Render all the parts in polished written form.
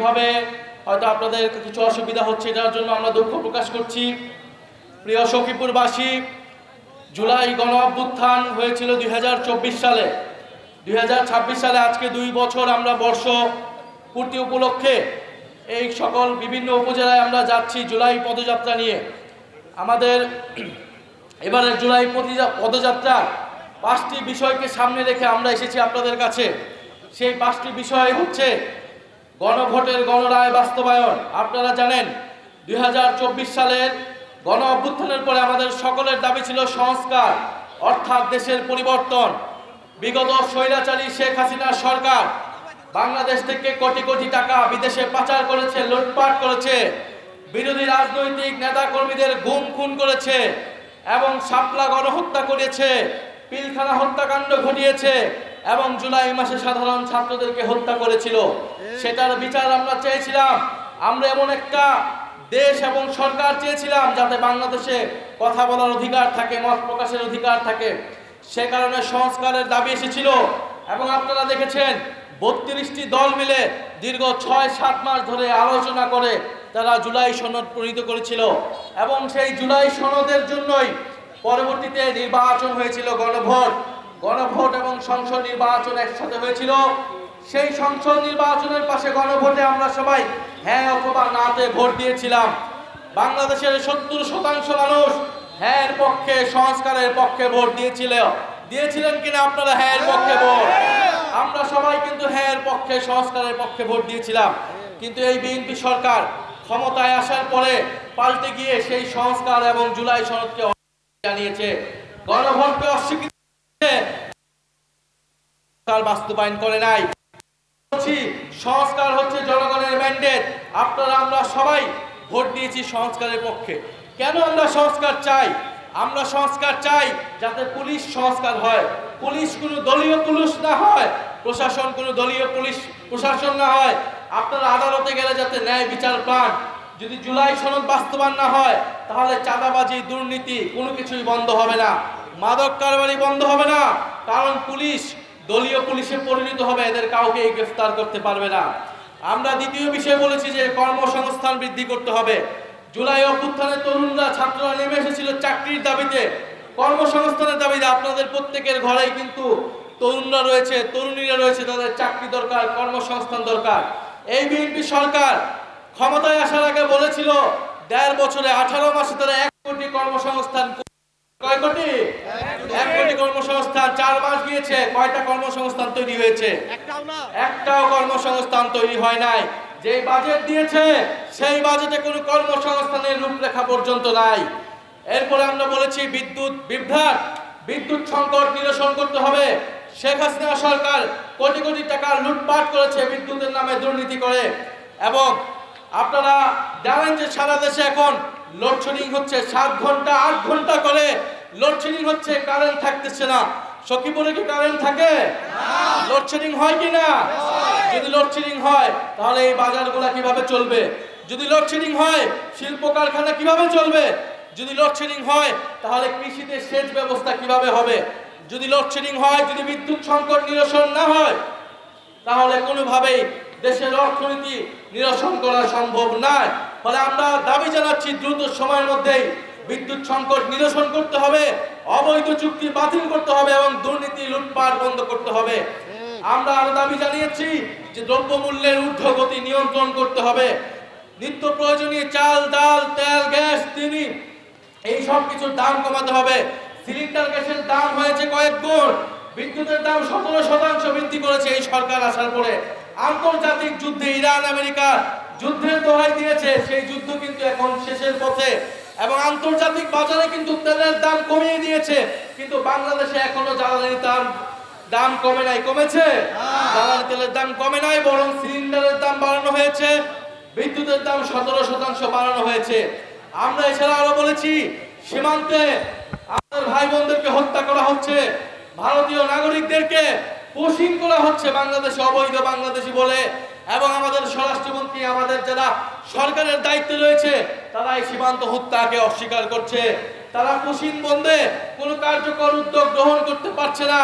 সার্বিকভাবে হয়তো আপনাদের কিছু অসুবিধা হচ্ছে, এটার জন্য আমরা দুঃখ প্রকাশ করছি। প্রিয় সখীপুরবাসী, জুলাই গণ অভ্যুত্থান হয়েছিল 2024 সালে। 2026 সালে আজকে 2 বছর আমরা বর্ষ পূর্তি উপলক্ষে এই সকল বিভিন্ন উপজেলায় আমরা যাচ্ছি জুলাই পদযাত্রা নিয়ে। আমাদের এবারের জুলাই পদযাত্রা 5টি বিষয়কে সামনে রেখে আমরা এসেছি আপনাদের কাছে। সেই 5টি বিষয় হচ্ছে গণভোটের গণরায় বাস্তবায়ন। আপনারা জানেন 2024 সালের গণ অভ্যুত্থানের পরে আমাদের সকলের দাবি ছিল সংস্কার, অর্থাৎ দেশের পরিবর্তন। বিগত স্বৈরাচারী শেখ হাসিনার সরকার বাংলাদেশ থেকে কোটি কোটি টাকা বিদেশে পাচার করেছে, লুটপাট করেছে, বিরোধী রাজনৈতিক নেতা কর্মীদের গুম খুন করেছে এবং শাপলা গণহত্যা করেছে, পিলখানা হত্যাকাণ্ড ঘটিয়েছে এবং জুলাই মাসে সাধারণ ছাত্রদেরকে হত্যা করেছিল। সেটার বিচার আমরা চেয়েছিলাম। আমরা এমন একটা দেশ এবং সরকার চেয়েছিলাম যাতে বাংলাদেশে কথা বলার অধিকার থাকে, মত প্রকাশের অধিকার থাকে। সে কারণে সংস্কারের দাবি এসেছিল এবং আপনারা দেখেছেন 32টি দল মিলে দীর্ঘ 6-7 মাস ধরে আলোচনা করে তারা জুলাই সনদ প্রণীত করেছিল এবং সেই জুলাই সনদের জন্যই পরবর্তীতে নির্বাচন হয়েছিল, গণভোট এবং সংসদ নির্বাচন একসাথে হয়েছিল। সেই সংসদ নির্বাচনের পাশে গণভোটে আমরা সবাই হ্যাঁ অথবা নাতে ভোট দিয়েছিলাম। বাংলাদেশের 70% মানুষ হ্যাঁ এর পক্ষে, সংস্কারের পক্ষে ভোট দিয়েছিলেন কিনা আপনারা? হ্যাঁ এর পক্ষে ভোট। আমরা সবাই কিন্তু হ্যাঁ এর পক্ষে, সংস্কারের পক্ষে ভোট দিয়েছিলাম। কিন্তু এই বিএনপি সরকার ক্ষমতায় আসার পরে পাল্টে গিয়ে সেই সংস্কার এবং জুলাই সনদকে জানিয়েছে, গণভোটকে অস্বীকৃতি বাস্তবায়ন করে নাই। সংস্কার হচ্ছে জনগণের ম্যান্ডেট। আপনারা আমরা সবাই ভোট দিয়েছি সংস্কারের পক্ষে। কেন আমরা সংস্কার চাই? আমরা সংস্কার চাই যাতে পুলিশ সংস্কার হয়, পুলিশ কোনো দলীয় পুলিশ না হয়, প্রশাসন কোনো দলীয় পুলিশ প্রশাসন না হয়। আপনারা আদালতে গেলে যাতে ন্যায় বিচার পান। যদি জুলাই সনদ বাস্তবায়ন না হয় তাহলে চাঁদাবাজি, দুর্নীতি কোনো কিছুই বন্ধ হবে না, মাদক কারবারি বন্ধ হবে না, কারণ পুলিশ দলীয় পুলিশে পরিণত হবে, এদের কাউকে গ্রেফতার করতে পারবে না। আমরা দ্বিতীয় বিষয় বলেছি যে কর্মসংস্থান বৃদ্ধি করতে হবে। জুলাই অভ্যুত্থানে তরুণরা, ছাত্ররা নেমে এসেছিল চাকরির দাবিতে, কর্মসংস্থানের দাবিতে। আপনাদের প্রত্যেকের ঘরেই কিন্তু তরুণরা রয়েছে, তরুণীরা রয়েছে, তাদের চাকরি দরকার, কর্মসংস্থান দরকার। এই বিএনপি সরকার ক্ষমতায় আসার আগে বলেছিল 1.5 বছরে 18 মাসে তারা 1 কোটি কর্মসংস্থান। কয় কোটি? 1 কোটি কর্মসংস্থান। 4 মাস গিয়েছে, কয়টা কর্মসংস্থান তৈরি হয়েছে? একটাও কর্মসংস্থান তৈরি হয় নাই। যে বাজেট দিয়েছে সেই বাজেটে কোনো কর্মসংস্থানের রূপরেখা পর্যন্ত নাই। এরপরে আমরা বলেছি বিদ্যুৎ বিভ্রাট, বিদ্যুৎ সংকট নিরসন করতে হবে। শেখ হাসিনা সরকার কোটি কোটি টাকা লুটপাট করেছে বিদ্যুতের নামে, দুর্নীতি করে। এবং আপনারা জানেন যে সারা দেশে এখন লোডশেডিং হচ্ছে, 7 ঘন্টা 8 ঘন্টা করে লোডশেডিং হচ্ছে, কারেন্ট থাকতেছে না। সখীপুরে কি কারেন্ট থাকে? লোডশেডিং হয় কি না? যদি লোডশেডিং হয় তাহলে এই বাজারগুলো কিভাবে চলবে? যদি লোডশেডিং হয় শিল্প কারখানা কিভাবে চলবে? যদি লোডশেডিং হয় তাহলে কৃষিতে সেচ ব্যবস্থা কিভাবে হবে? যদি লোডশেডিং হয়, যদি বিদ্যুৎ সংকট নিরসন না হয় তাহলে কোনোভাবেই দেশের অর্থনীতি নিরসন করা সম্ভব নয়। ফলে আমরা দাবি জানাচ্ছি দ্রুত সময়ের মধ্যেই বিদ্যুৎ সংকট নিরসন করতে হবে, অবৈধ চুক্তি বাতিল করতে হবে এবং দুর্নীতি, লুটপাট বন্ধ করতে হবে। আমরা আরো দাবি জানিয়েছি যে দ্রব্যমূল্যের ঊর্ধ্বগতি নিয়ন্ত্রণ করতে হবে। নিত্য প্রয়োজনীয় চাল, ডাল, তেল, গ্যাস, চিনি এই সব কিছুর দাম কমাতে হবে। সিলিন্ডার গ্যাসের দাম হয়েছে কয়েক গুণ, বিদ্যুতের দাম 17% বৃদ্ধি করেছে এই সরকার আসার পরে। আন্তর্জাতিক যুদ্ধে ইরান আমেরিকা যুদ্ধের দোহাই দিয়েছে, সেই যুদ্ধ কিন্তু এখন শেষের পথে এবং আন্তর্জাতিক বাজারে কিন্তু তেলের দাম কমিয়ে দিয়েছে। কিন্তু বাংলাদেশে এখনো জ্বালানির দাম কমে নাই। কমেছে? জ্বালানি তেলের দাম কমে নাই, বরং সিলিন্ডারের দাম বাড়ানো হয়েছে, বিদ্যুতের দাম 17% বাড়ানো হয়েছে। আমরা এছাড়া আরো বলেছি সীমান্তে আমাদের ভাই বোনদেরকে হত্যা করা হচ্ছে, ভারতীয় নাগরিকদেরকে পোশিং করা হচ্ছে বাংলাদেশে অবৈধ বাংলাদেশি বলে। এবং আমাদের স্বরাষ্ট্রমন্ত্রী, আমাদের যারা সরকারের দায়িত্বে রয়েছে তারা এই সীমান্ত হত্যাকে অস্বীকার করছে। তারা পোশিং বন্ধে কোনো কার্যকর উদ্যোগ গ্রহণ করতে পারছে না।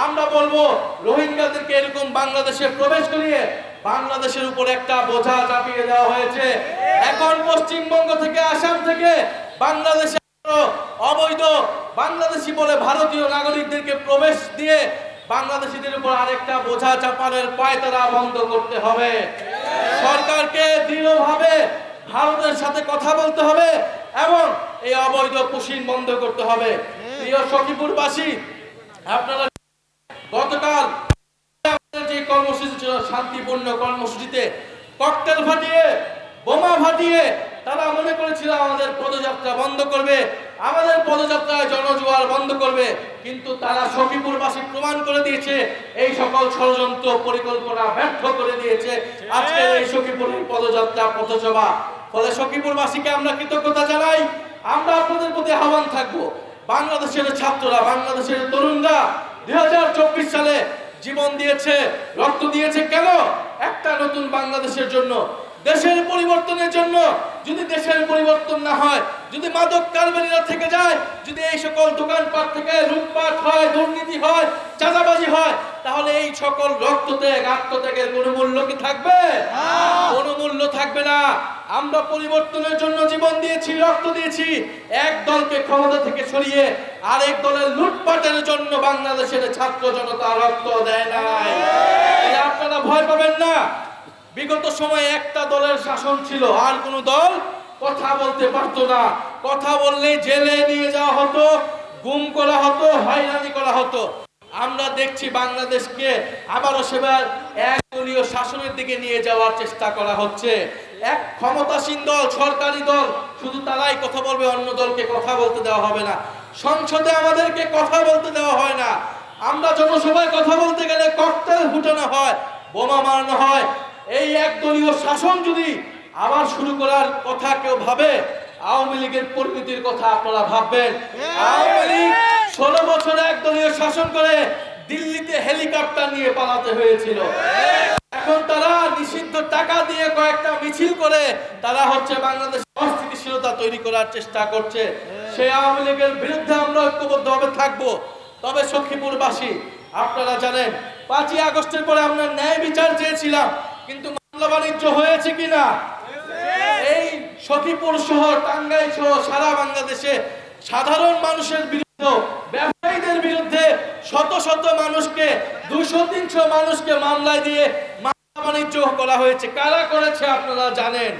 আমরা বলবো রোহিঙ্গাদেরকে এরকম বাংলাদেশে প্রবেশ করিয়ে বাংলাদেশের উপর একটা বোঝা চাপিয়ে দেওয়া হয়েছে। এখন পশ্চিমবঙ্গ থেকে, আসাম থেকে বাংলাদেশে অবৈধ বাংলাদেশি বলে ভারতীয় নাগরিকদেরকে প্রবেশ দিয়ে বাংলাদেশিদের উপর আরেকটা বোঝা চাপানোর পায়তারা বন্ধ করতে হবে। সরকারকে দৃঢ়ভাবে ভারতের সাথে কথা বলতে হবে এবং এই অবৈধ পুশিন বন্ধ করতে হবে। প্রিয় সখীপুরবাসী, আপনারা গতকাল যে কর্মসূচি ছিল শান্তিপূর্ণ কর্মসূচিতে ককটেল ফাটিয়ে, বোমা ফাটিয়ে তারা মনে করেছিল আমাদের পদযাত্রা বন্ধ করবে, আমাদের পদযাত্রায় জনজোয়ার বন্ধ করবে, কিন্তু তারা সখীপুরবাসী প্রমাণ করে দিয়েছে এই সকল ষড়যন্ত্র পরিকল্পনা ব্যর্থ করে দিয়েছে আজকে এই সখীপুরের পদযাত্রা পথসভা। ফলে সখীপুরবাসীকে আমরা কৃতজ্ঞতা জানাই। আমরা আপনাদের প্রতি আহ্বান থাকবো, বাংলাদেশের ছাত্ররা, বাংলাদেশের তরুণরা 2024 সালে জীবন দিয়েছে, রক্ত দিয়েছে কেন? একটা নতুন বাংলাদেশের জন্য, দেশের পরিবর্তনের জন্য। যদি দেশের পরিবর্তন না হয়, যদি মাদক কারবারিরা থেকে যায়, যদি এই সকল দোকানপাট থেকে লুটপাট হয়, দুর্নীতি হয়, চাঁদাবাজি হয়, তাহলে এই সকল রক্তত্যাগ, আত্মত্যাগের কোনো মূল্য কি থাকবে? কোনো মূল্য থাকবে না। আমরা পরিবর্তনের জন্য জীবন দিয়েছি, রক্ত দিয়েছি। এক দলকে ক্ষমতা থেকে সরিয়ে আরেক দলের লুটপাটের জন্য বাংলাদেশের ছাত্র জনতা রক্ত দেয় নাই। আপনারা ভয় পাবেন না। বিগত সময়ে একটা দলের শাসন ছিল, আর কোনো দল কথা বলতে পারতো না। কথা বললে জেলে নিয়ে যাওয়া হতো, গুম করা হতো, হয়রানি করা হতো। আমরা দেখছি বাংলাদেশকে আবারও সেবার একদলীয় শাসনের দিকে নিয়ে যাওয়ার চেষ্টা করা হচ্ছে। এক ক্ষমতাসীন দল, সরকারি দল, শুধু তারাই কথা বলবে, অন্য দলকে কথা বলতে দেওয়া হবে না। সংসদে আমাদেরকে কথা বলতে দেওয়া হয় না। আমরা জনসভায় কথা বলতে গেলে ককটেল ফুটানো হয়, বোমা মারানো হয়। এই একদলীয় শাসন যদি আবার শুরু করার কথা কেউ ভাবে, আওয়ামী লীগের পরিণতির কথা আপনারা ভাববেন। আওয়ামী লীগ 16 বছর একদলীয় শাসন করে দিল্লিতে হেলিকপ্টার নিয়ে পালাতে হয়েছিল। এখন তারা নিষিদ্ধ টাকা দিয়ে কয়েকটা মিছিল করে তারা হচ্ছে বাংলাদেশে অস্থিতিশীলতা তৈরি করার চেষ্টা করছে। সেই আওয়ামী লীগের বিরুদ্ধে আমরা ঐক্যবদ্ধভাবে থাকবো। তবে সখীপুরবাসী, আপনারা জানেন 5ই আগস্টের পরে আমরা ন্যায় বিচার চেয়েছিলাম, কিন্তু মামলা বাণিজ্য হয়েছে কিনা? এই সখীপুর শহর, টাঙ্গাইল সহ সারা বাংলাদেশে সাধারণ মানুষের বিরুদ্ধে, ব্যবসায়ীদের বিরুদ্ধে শত শত মানুষকে, 200-300 মানুষকে মামলায় দিয়ে মামলা বাণিজ্য করা হয়েছে। কারা করেছে আপনারা জানেন।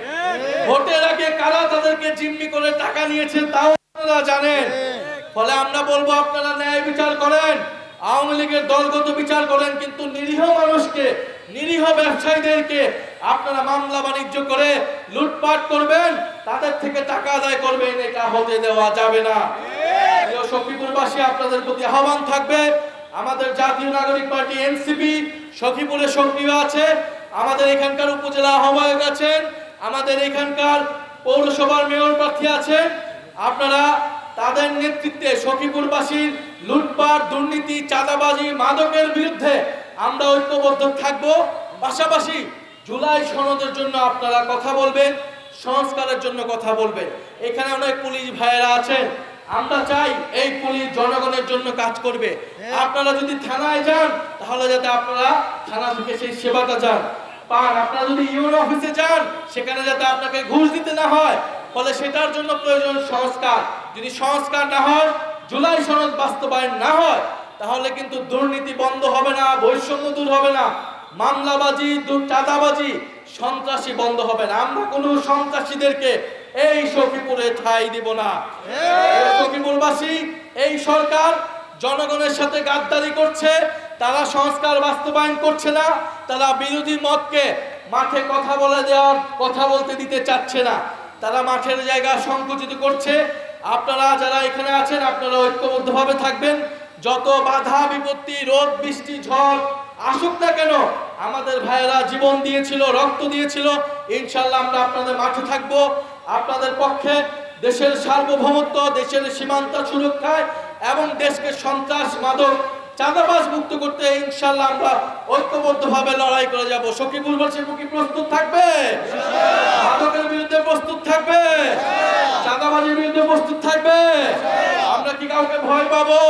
ভোটের আগে কারা তাদেরকে জিম্মি করে টাকা নিয়েছে তাও আপনারা জানেন। ফলে আমরা বলবো, আপনারা ন্যায় বিচার করেন, আওয়ামী লীগের দলগত বিচার করেন, কিন্তু নিরীহ মানুষকে, নিরীহ ব্যবসায়ীদেরকে আপনারা মামলা বাণিজ্য করে লুটপাট করবেন, তাদের থেকে টাকা আদায় করবেন, এটা হতে দেওয়া যাবে না। প্রিয় সখীপুরবাসী, আপনাদের প্রতি আহ্বান থাকবে, আমাদের জাতীয় নাগরিক পার্টি এনসিপি সখীপুরে সক্রিয় আছে। আমাদের এখানকার উপজেলা আহ্বায়ক আছেন, আমাদের এখানকার পৌরসভার মেয়র প্রার্থী আছেন। আপনারা তাদের নেতৃত্বে সখীপুরবাসীর লুটপাট, দুর্নীতি, চাঁদাবাজি, মাদকের বিরুদ্ধে আমরা ঐক্যবদ্ধ থাকব। পাশাপাশি জুলাই সনদের জন্য আপনারা কথা বলবেন, সংস্কারের জন্য কথা বলবেন। এখানে অনেক পুলিশ ভাইয়েরা আছেন, আমরা চাই এই পুলিশ জনগণের জন্য কাজ করবে। আপনারা যদি থানায় যান, তাহলে যাতে আপনারা থানা থেকে সেই সেবাটা পান। আপনারা যদি ইউনো অফিসে যান, সেখানে যাতে আপনাকে ঘুষ দিতে না হয়। ফলে সেটার জন্য প্রয়োজন সংস্কার। যদি সংস্কার না হয়, জুলাই সনদ বাস্তবায়ন না হয়, তাহলে কিন্তু দুর্নীতি বন্ধ হবে না, বৈষম্য দূর হবে না, মামলাবাজি, চাঁদাবাজি, সন্ত্রাসী বন্ধ হবে না। আমরা কোনো সন্ত্রাসীদেরকে এই সখীপুরে ঠাঁই দিব না। সখীপুরবাসী, এই সরকার জনগণের সাথে গাদ্দারি করছে, তারা সংস্কার বাস্তবায়ন করছে না, তারা বিরোধী মতকে মাঠে কথা বলে দেওয়ার, কথা বলতে দিতে চাচ্ছে না, তারা মাঠের জায়গা সংকুচিত করছে। আপনারা যারা এখানে আছেন, আপনারা ঐক্যবদ্ধভাবে থাকবেন। যত বাধা বিপত্তি, রোদ বৃষ্টি ঝড় আসুক না কেন, আমাদের ভাইয়েরা জীবন দিয়েছিল, রক্ত দিয়েছিল, ইনশাআল্লাহ আমরা আপনাদের মাঠে থাকব, আপনাদের পক্ষে। দেশের সার্বভৌমত্ব, দেশের সীমান্ত সুরক্ষায় এবং দেশকে সন্ত্রাস, মাদক, চাঁদাবাজ মুক্ত করতে ইনশাআল্লাহ আমরা ঐক্যবদ্ধভাবে লড়াই করে যাব। সখীপুরবাসী কি প্রস্তুত থাকবে? মাদকের বিরুদ্ধে প্রস্তুত থাকবে? চাঁদাবাজির বিরুদ্ধে প্রস্তুত থাকবে? আমরা কি কাউকে ভয় পাবো?